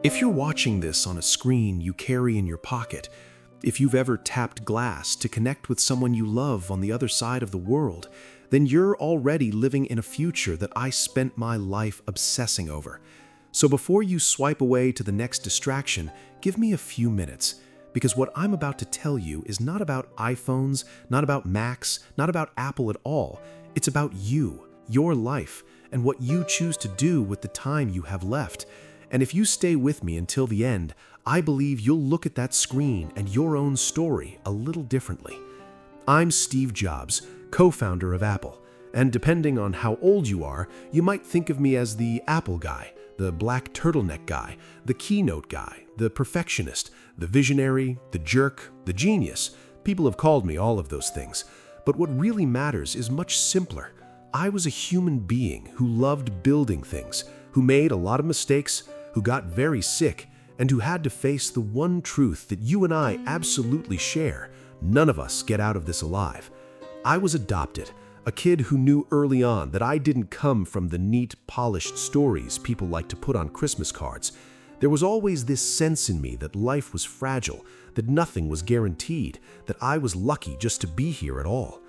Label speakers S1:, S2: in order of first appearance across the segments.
S1: If you're watching this on a screen you carry in your pocket, if you've ever tapped glass to connect with someone you love on the other side of the world, then you're already living in a future that I spent my life obsessing over. So before you swipe away to the next distraction, give me a few minutes, because what I'm about to tell you is not about iPhones, not about Macs, not about Apple at all. It's about you, your life, and what you choose to do with the time you have left. And if you stay with me until the end, I believe you'll look at that screen and your own story a little differently. I'm Steve Jobs, co-founder of Apple, and depending on how old you are, you might think of me as the Apple guy, the black turtleneck guy, the keynote guy, the perfectionist, the visionary, the jerk, the genius. People have called me all of those things. But what really matters is much simpler. I was a human being who loved building things, who made a lot of mistakes, who got very sick, and who had to face the one truth that you and I absolutely share. None of us get out of this alive. I was adopted, a kid who knew early on that I didn't come from the neat, polished stories people like to put on Christmas cards. There was always this sense in me that life was fragile, that nothing was guaranteed, that I was lucky just to be here at all.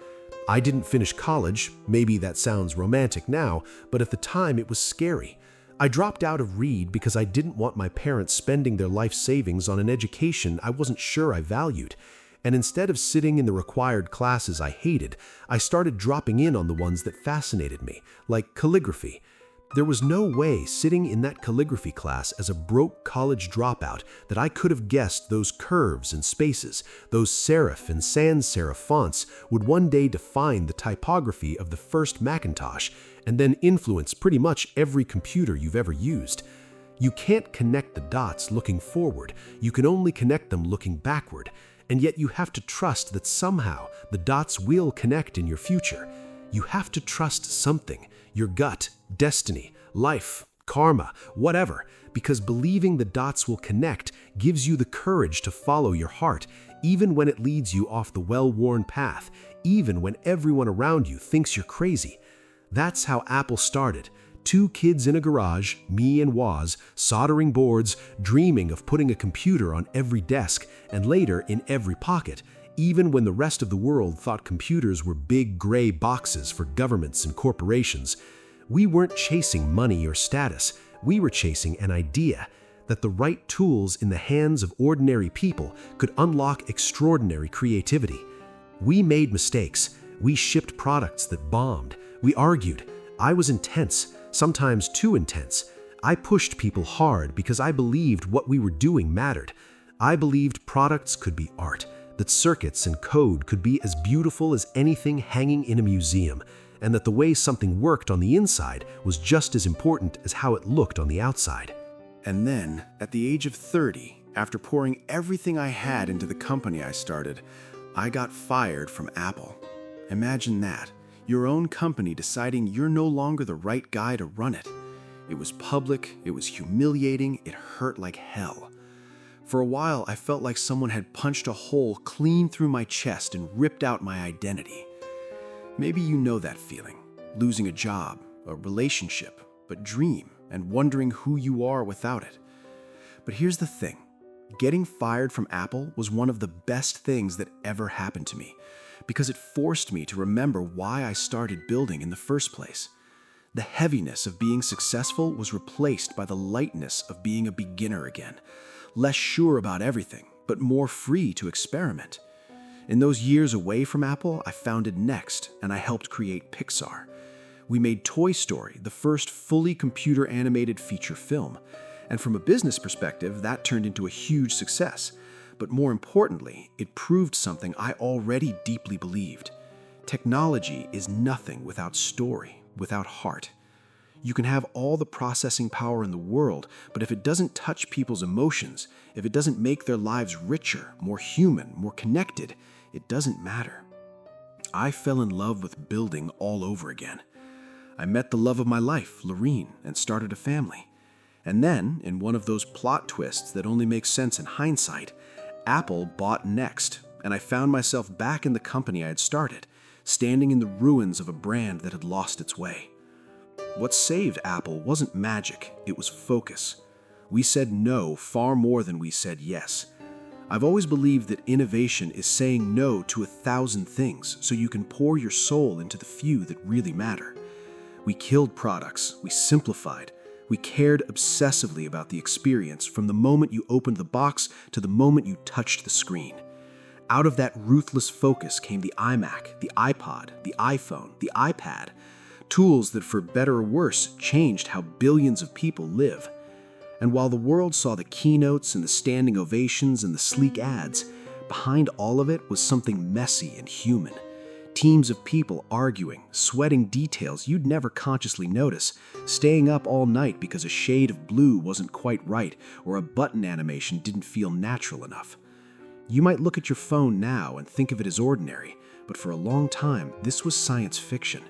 S1: I didn't finish college, maybe that sounds romantic now, but at the time it was scary. I dropped out of Reed because I didn't want my parents spending their life savings on an education I wasn't sure I valued. And instead of sitting in the required classes I hated, I started dropping in on the ones that fascinated me, like calligraphy. There was no way sitting in that calligraphy class as a broke college dropout that I could have guessed those curves and spaces, those serif and sans serif fonts would one day define the typography of the first Macintosh and then influence pretty much every computer you've ever used. You can't connect the dots looking forward, you can only connect them looking backward, and yet you have to trust that somehow the dots will connect in your future. You have to trust something, your gut, destiny, life, karma, whatever, because believing the dots will connect gives you the courage to follow your heart, even when it leads you off the well-worn path, even when everyone around you thinks you're crazy. That's how Apple started. Two kids in a garage, me and Woz, soldering boards, dreaming of putting a computer on every desk and later in every pocket, even when the rest of the world thought computers were big gray boxes for governments and corporations. We weren't chasing money or status. We were chasing an idea that the right tools in the hands of ordinary people could unlock extraordinary creativity. We made mistakes. We shipped products that bombed. We argued. I was intense, sometimes too intense. I pushed people hard because I believed what we were doing mattered. I believed products could be art, that circuits and code could be as beautiful as anything hanging in a museum, and that the way something worked on the inside was just as important as how it looked on the outside. And then, at the age of 30, after pouring everything I had into the company I started, I got fired from Apple. Imagine that. Your own company deciding you're no longer the right guy to run it. It was public, it was humiliating, it hurt like hell. For a while, I felt like someone had punched a hole clean through my chest and ripped out my identity. Maybe you know that feeling, losing a job, a relationship, a dream, and wondering who you are without it. But here's the thing. Getting fired from Apple was one of the best things that ever happened to me, because it forced me to remember why I started building in the first place. The heaviness of being successful was replaced by the lightness of being a beginner again, less sure about everything, but more free to experiment. In those years away from Apple, I founded Next, and I helped create Pixar. We made Toy Story, the first fully computer-animated feature film, and from a business perspective, that turned into a huge success. But more importantly, it proved something I already deeply believed. Technology is nothing without story, without heart. You can have all the processing power in the world, but if it doesn't touch people's emotions, if it doesn't make their lives richer, more human, more connected, it doesn't matter. I fell in love with building all over again. I met the love of my life, Lorene, and started a family. And then, in one of those plot twists that only make sense in hindsight, Apple bought Next, and I found myself back in the company I had started, standing in the ruins of a brand that had lost its way. What saved Apple wasn't magic, it was focus. We said no far more than we said yes. I've always believed that innovation is saying no to 1,000 things so you can pour your soul into the few that really matter. We killed products, we simplified, we cared obsessively about the experience from the moment you opened the box to the moment you touched the screen. Out of that ruthless focus came the iMac, the iPod, the iPhone, the iPad, tools that for better or worse changed how billions of people live. And while the world saw the keynotes and the standing ovations and the sleek ads, behind all of it was something messy and human. Teams of people arguing, sweating details you'd never consciously notice, staying up all night because a shade of blue wasn't quite right or a button animation didn't feel natural enough. You might look at your phone now and think of it as ordinary, but for a long time, this was science fiction.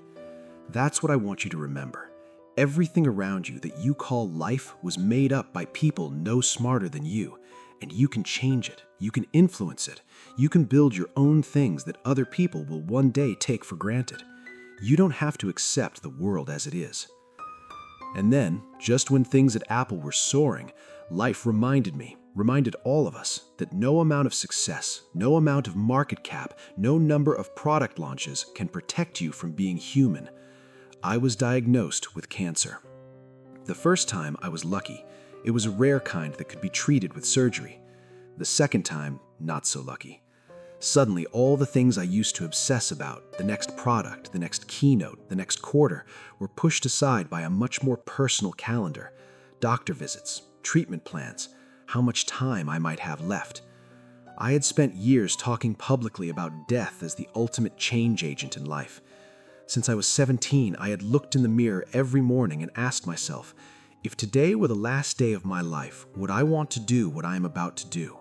S1: That's what I want you to remember. Everything around you that you call life was made up by people no smarter than you, and you can change it, you can influence it, you can build your own things that other people will one day take for granted. You don't have to accept the world as it is. And then, just when things at Apple were soaring, life reminded all of us that no amount of success, no amount of market cap, no number of product launches can protect you from being human. I was diagnosed with cancer. The first time I was lucky. It was a rare kind that could be treated with surgery. The second time, not so lucky. Suddenly, all the things I used to obsess about, the next product, the next keynote, the next quarter, were pushed aside by a much more personal calendar. Doctor visits, treatment plans, how much time I might have left. I had spent years talking publicly about death as the ultimate change agent in life. Since I was 17, I had looked in the mirror every morning and asked myself, if today were the last day of my life, would I want to do what I am about to do?